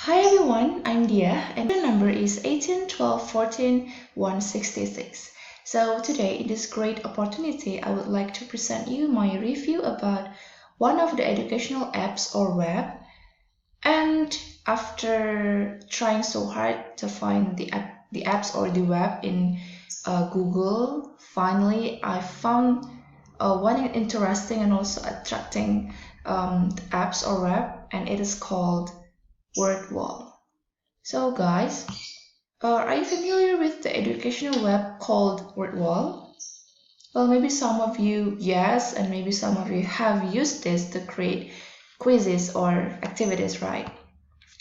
Hi everyone, I'm Dia and the number is 18 12 14 166. So today in this great opportunity I would like to present you my review about one of the educational apps or web. And after trying so hard to find the apps or the web in Google, finally I found one interesting and also attracting apps or web, and it is called Wordwall. So guys, are you familiar with the educational web called Wordwall? Well, maybe some of you yes, and maybe some of you have used this to create quizzes or activities, right?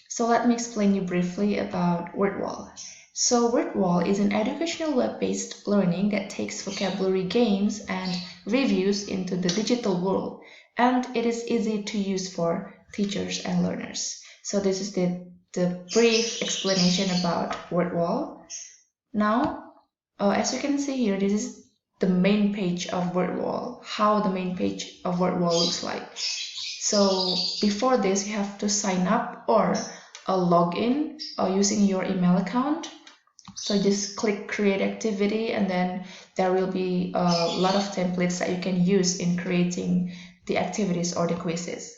So let me explain you briefly about Wordwall. So Wordwall is an educational web-based learning that takes vocabulary games and reviews into the digital world, and it is easy to use for teachers and learners. So this is the brief explanation about Wordwall. Now, as you can see here, this is the main page of Wordwall, how the main page of Wordwall looks like. So before this, you have to sign up or log in using your email account. So just click create activity, and then there will be a lot of templates that you can use in creating the activities or the quizzes.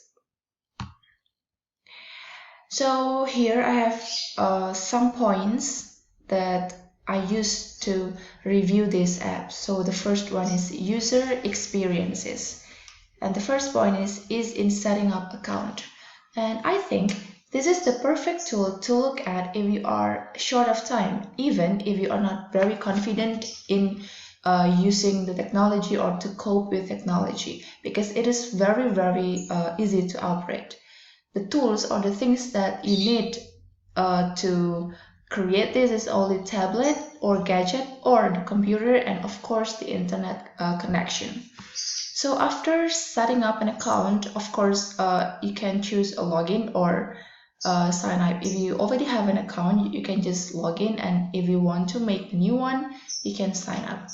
So here I have some points that I use to review this app. So the first one is user experiences. And the first point is in setting up account. And I think this is the perfect tool to look at if you are short of time, even if you are not very confident in using the technology or to cope with technology, because it is very easy to operate. The tools or the things that you need to create this is only tablet or gadget or the computer, and of course the internet connection. So after setting up an account, of course you can choose a login or sign up. If you already have an account, you can just log in, and if you want to make a new one, you can sign up.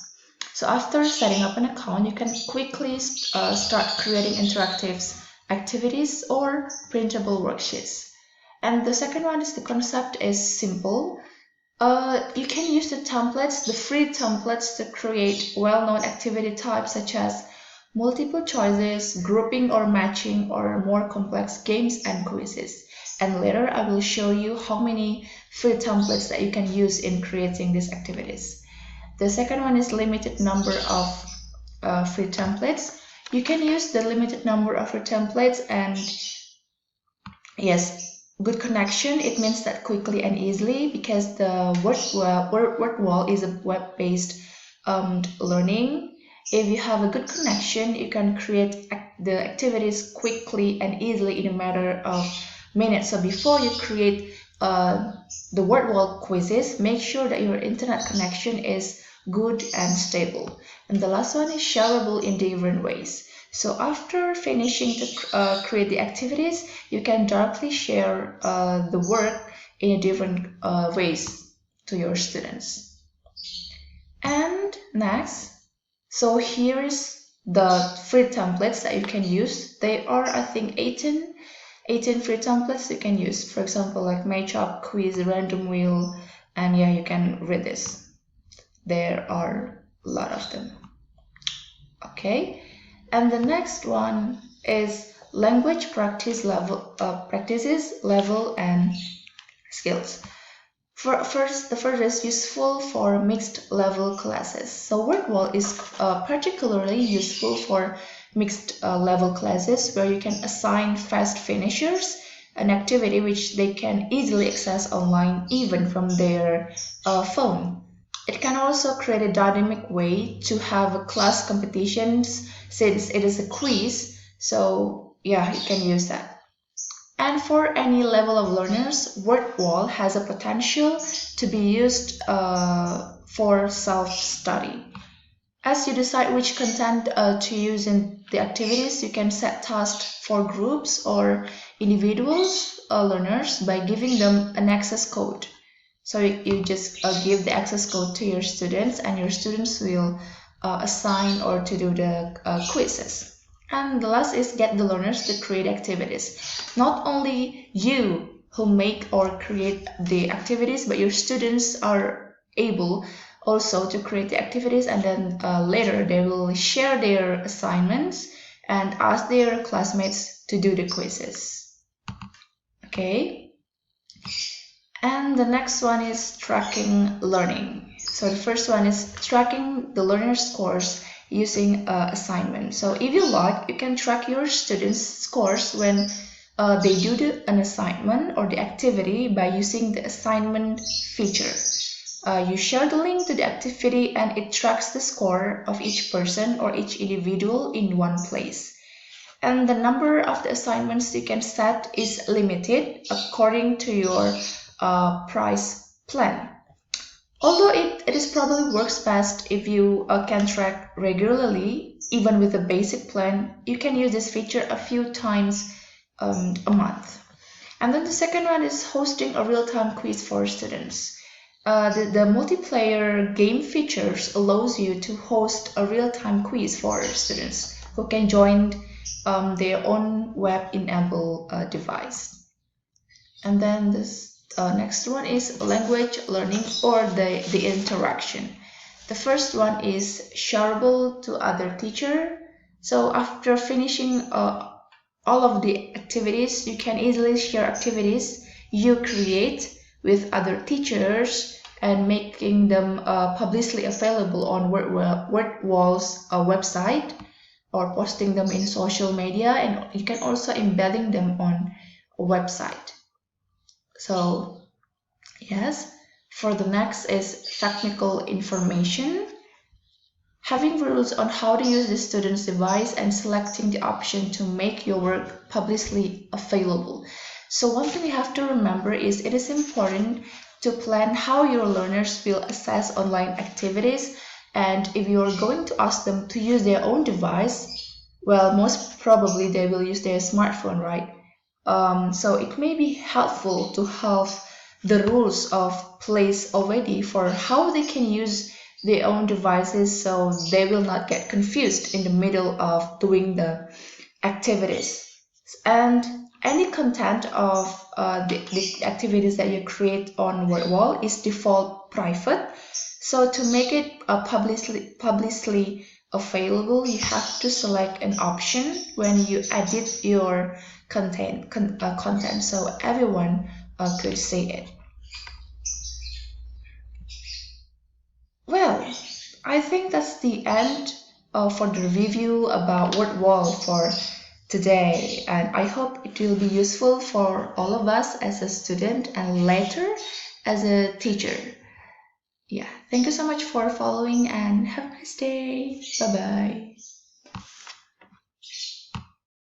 So after setting up an account, you can quickly start creating interactive activities or printable worksheets. And the second one is the concept is simple. You can use the templates, the free templates, to create well-known activity types such as multiple choices, grouping or matching, or more complex games and quizzes. And later I will show you how many free templates that you can use in creating these activities. The second one is limited number of free templates. You can use the limited number of free templates, and yes, good connection. It means that quickly and easily, because the Wordwall is a web-based learning. If you have a good connection, you can create the activities quickly and easily in a matter of minutes. So before you create the Wordwall quizzes, make sure that your internet connection is good and stable. And the last one is shareable in different ways. So after finishing to create the activities, you can directly share the work in different ways to your students. And next, so here is the free templates that you can use. They are, I think, 18 free templates you can use. For example, like matchup, quiz, random wheel, and yeah, you can read this. There are a lot of them. Okay, and the next one is language practices, level, and skills. The first is useful for mixed level classes. So Wordwall is particularly useful for mixed level classes, where you can assign fast finishers an activity which they can easily access online, even from their phone. It can also create a dynamic way to have a class competitions, since it is a quiz. So yeah, you can use that. And for any level of learners, Wordwall has a potential to be used for self-study. As you decide which content to use in the activities, you can set tasks for groups or individuals learners by giving them an access code. So you just give the access code to your students, and your students will assign or to do the quizzes. And the last is get the learners to create activities. Not only you who make or create the activities, but your students are able also to create the activities, and then later they will share their assignments and ask their classmates to do the quizzes. Okay. And the next one is tracking learning. So the first one is tracking the learner's scores using assignment. So if you like, you can track your students' scores when they do an assignment or the activity by using the assignment feature. You share the link to the activity and it tracks the score of each person or each individual in one place. And the number of the assignments you can set is limited according to your price plan. Although it is probably works best if you can track regularly, even with a basic plan, you can use this feature a few times a month. And then the second one is hosting a real-time quiz for students. The multiplayer game features allows you to host a real-time quiz for students who can join their own web-enabled device. And then this next one is language learning or the interaction. The first one is shareable to other teacher. So after finishing all of the activities, you can easily share activities you create with other teachers and making them publicly available on Wordwall's website, or posting them in social media, and you can also embedding them on a website. So yes, for the next is technical information. Having rules on how to use the student's device and selecting the option to make your work publicly available. So one thing you have to remember is it is important to plan how your learners will access online activities, and if you are going to ask them to use their own device, well, most probably they will use their smartphone, right? So it may be helpful to have the rules of place already for how they can use their own devices, so they will not get confused in the middle of doing the activities. And any content of the activities that you create on Wordwall is default private. So to make it publicly available, you have to select an option when you edit your content so everyone could see it. Well, I think that's the end for the review about Wordwall for today, and I hope it will be useful for all of us as a student and later as a teacher. Yeah, thank you so much for following and have a nice day. Bye bye.